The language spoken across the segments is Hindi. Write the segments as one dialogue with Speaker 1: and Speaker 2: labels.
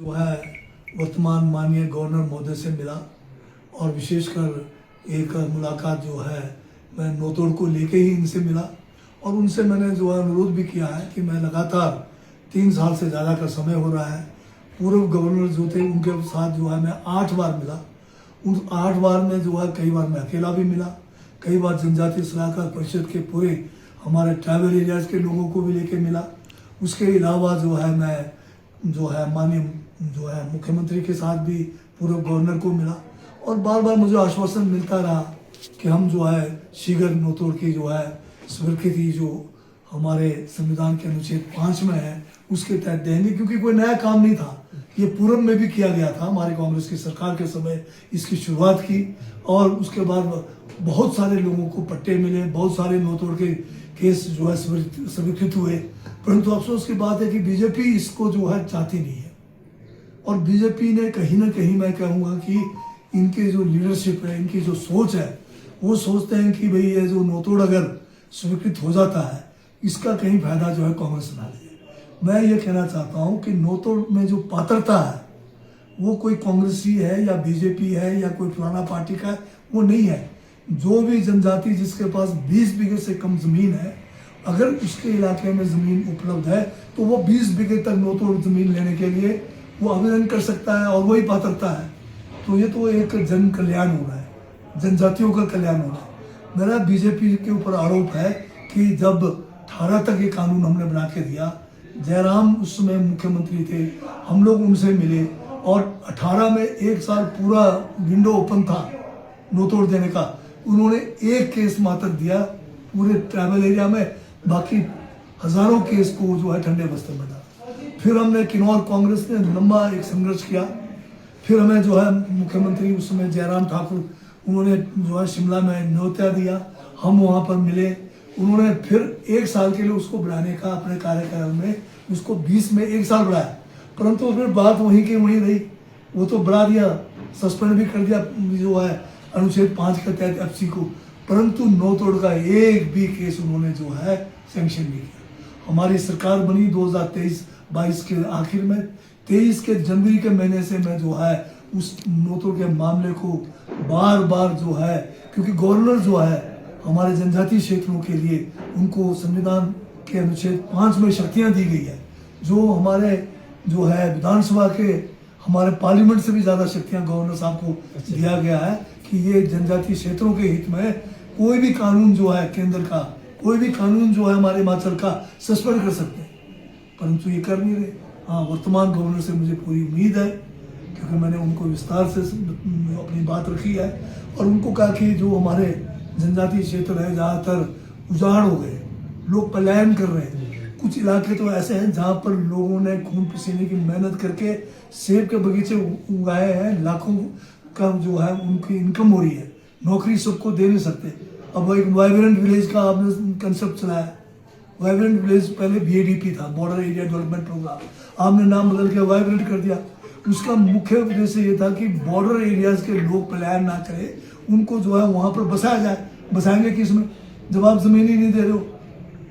Speaker 1: जो है वर्तमान माननीय गवर्नर महोदय से मिला और विशेषकर एक मुलाकात जो है मैं नोतोड़ को लेके ही इनसे मिला और उनसे मैंने जो है अनुरोध भी किया है कि मैं लगातार 3 साल से ज़्यादा का समय हो रहा है, पूर्व गवर्नर जो थे उनके साथ जो है मैं 8 बार मिला। उन 8 बार में जो है कई बार मैं अकेला भी मिला, कई बार जनजातीय सलाहकार परिषद के पूरे हमारे ट्राइबल एरियाज़ के लोगों को भी लेके मिला। उसके अलावा जो है मैं जो है माननीय जो है मुख्यमंत्री के साथ भी पूर्व गवर्नर को मिला और बार बार मुझे आश्वासन मिलता रहा कि हम जो है शीघ्र नोतोड़ की जो है स्वीकृति जो हमारे संविधान के अनुच्छेद 5 में है उसके तहत देंगे, क्योंकि कोई नया काम नहीं था। ये पूर्व में भी किया गया था, हमारे कांग्रेस की सरकार के समय इसकी शुरुआत की और उसके बाद बहुत सारे लोगों को पट्टे मिले, बहुत सारे नोतोड़ के केस जो है स्वीकृत हुए। परंतु अफसोस की बात है कि बीजेपी इसको जो है चाहती नहीं है और बीजेपी ने कहीं ना कहीं मैं कहूँगा कि इनके जो लीडरशिप है, इनकी जो सोच है, वो सोचते हैं कि भाई ये जो नोतोड़ अगर स्वीकृत हो जाता है इसका कहीं फायदा जो है कांग्रेस ना ले। मैं ये कहना चाहता हूँ कि नोतोड़ में जो पात्रता है वो कोई कांग्रेसी है या बीजेपी है या कोई फलाना पार्टी का है, वो नहीं है। जो भी जनजाति जिसके पास 20 बीघे से कम जमीन है, अगर उसके इलाके में जमीन उपलब्ध है तो वो 20 बीघे तक नोतोड़ जमीन लेने के लिए वो आवेदन कर सकता है और वही पात्रता है। तो ये तो एक जन कल्याण हो रहा है, जनजातियों का कल्याण हो रहा है। मेरा बीजेपी के ऊपर आरोप है कि जब 18 तक ये कानून हमने बना के दिया, जयराम उस समय मुख्यमंत्री थे, हम लोग उनसे मिले और 18 में 1 साल पूरा विंडो ओपन था नोतोड़ देने का। उन्होंने 1 केस मात्र दिया पूरे ट्राइबल एरिया में, बाकी हजारों केस को जो है ठंडे बस्ते में डाला। फिर हमने किन्नौर कांग्रेस ने लंबा एक संघर्ष किया, फिर हमें जो है मुख्यमंत्री उस समय जयराम ठाकुर उन्होंने जो है शिमला में न्योता दिया, हम वहाँ पर मिले। उन्होंने फिर 1 साल के लिए उसको बढ़ाने का अपने कार्यकाल में उसको 20 में 1 साल बढ़ाया, परंतु फिर बात वहीं की वहीं रही। वो तो बढ़ा दिया, सस्पेंड भी कर दिया जो है अनुच्छेद 5 के तहत एफसी को, परंतु नोतोड़ का एक भी केस उन्होंने जो है सैंक्शन नहीं किया। हमारी सरकार बनी 2023-22 के आखिर में, 23 के जनवरी के महीने से मैं जो है उस नोतोड़ के मामले को बार बार जो है, क्योंकि गवर्नर जो है हमारे जनजातीय क्षेत्रों के लिए उनको संविधान के अनुच्छेद 5 में शक्तियां दी गई है, जो हमारे जो है विधानसभा के हमारे पार्लियामेंट से भी ज़्यादा शक्तियां गवर्नर साहब को दिया गया है कि ये जनजातीय क्षेत्रों के हित में कोई भी कानून जो है केंद्र का, कोई भी कानून जो है हमारे हिमाचल का सस्पेंड कर सकते हैं, परंतु ये कर नहीं रहे। हाँ, वर्तमान गवर्नर से मुझे पूरी उम्मीद है, क्योंकि मैंने उनको विस्तार से अपनी बात रखी है और उनको कहा कि जो हमारे जनजातीय क्षेत्र है ज़्यादातर उजाड़ हो गए, लोग पलायन कर रहे हैं। कुछ इलाके तो ऐसे हैं जहाँ पर लोगों ने खून पसीने की मेहनत करके सेब के बगीचे उगाए हैं, लाखों का जो है उनकी इनकम हो रही है, नौकरी सबको दे नहीं सकते। अब एक वाइब्रेंट विलेज का आपने कंसेप्ट चलाया, वाइब्रेंट विलेज पहले BADP था, बॉर्डर एरिया डेवलपमेंट प्रोग्राम, आपने नाम बदल के वाइब्रेंट कर दिया। उसका मुख्य उद्देश्य ये था कि बॉर्डर एरियाज के लोग पलायन ना करें, उनको जो है वहाँ पर बसाया जाए। बसाएंगे किस में जब आप ज़मीन ही नहीं दे रहे हो?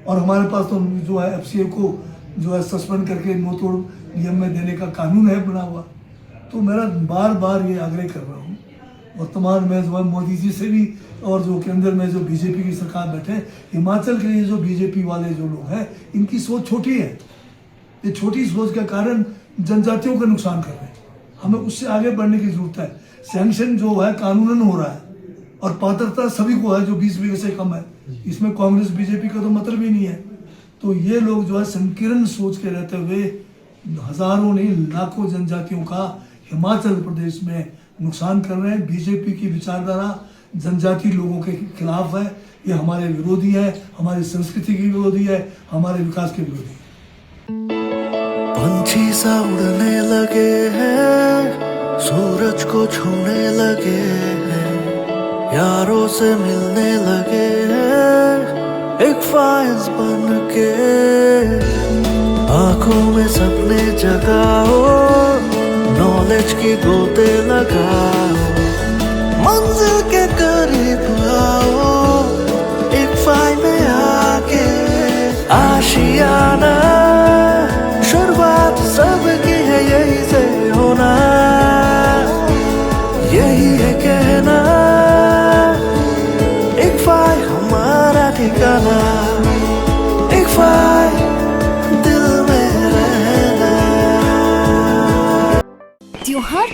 Speaker 1: और हमारे पास तो जो है FCA को जो है सस्पेंड करके नोतोड़ नियम में देने का कानून है बना हुआ। तो मेरा बार बार ये आग्रह कर रहा हूँ, वर्तमान में जो है मोदी जी से भी और जो केंद्र में जो बीजेपी की सरकार बैठे, हिमाचल के लिए जो बीजेपी वाले जो लोग हैं इनकी सोच छोटी है। ये छोटी सोच के कारण जनजातियों का नुकसान कर रहे हैं। हमें उससे आगे बढ़ने की जरूरत है। सैंक्शन जो है कानूनन हो रहा है और पात्रता सभी को है जो 20 बीघे से कम है, इसमें कांग्रेस बीजेपी का तो मतलब ही नहीं है। तो ये लोग जो है संकीर्ण सोच के रहते हुए हजारों नहीं लाखों जनजातियों का हिमाचल प्रदेश में नुकसान कर रहे हैं। बीजेपी की विचारधारा जनजातीय लोगों के खिलाफ है, ये हमारे विरोधी है, हमारी संस्कृति की विरोधी है, हमारे विकास के विरोधी है।
Speaker 2: पंछी सा उड़ने लगे हैं, सूरज को छूने लगे हैं, यारों से मिलने लगे हैं, एक फाइज बन के आंखों में सपने जगाओ, नॉलेज की गोते लगाओ, मंजिल के करीब आओ, एक फाइल में आके आशियाना शुरुआत सबकी है यही से।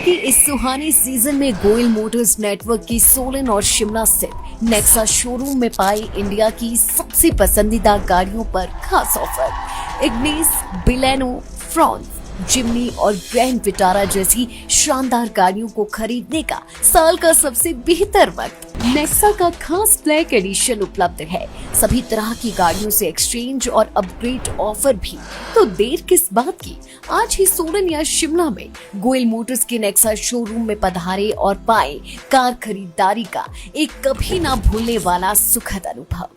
Speaker 3: के इस सुहाने सीजन में गोयल मोटर्स नेटवर्क की सोलन और शिमला स्थित नेक्सा शोरूम में पाई इंडिया की सबसे पसंदीदा गाड़ियों पर खास ऑफर। इग्निस, बिलेनो, फ्रॉन्स, जिम्नी और ग्रैंड विटारा जैसी शानदार गाड़ियों को खरीदने का साल का सबसे बेहतर वक्त। नेक्सा का खास ब्लैक एडिशन उपलब्ध है। सभी तरह की गाड़ियों से एक्सचेंज और अपग्रेड ऑफर भी। तो देर किस बात की, आज ही सोलन या शिमला में गोयल मोटर्स के नेक्सा शोरूम में पधारे और पाए कार खरीदारी का एक कभी ना भूलने वाला सुखद अनुभव।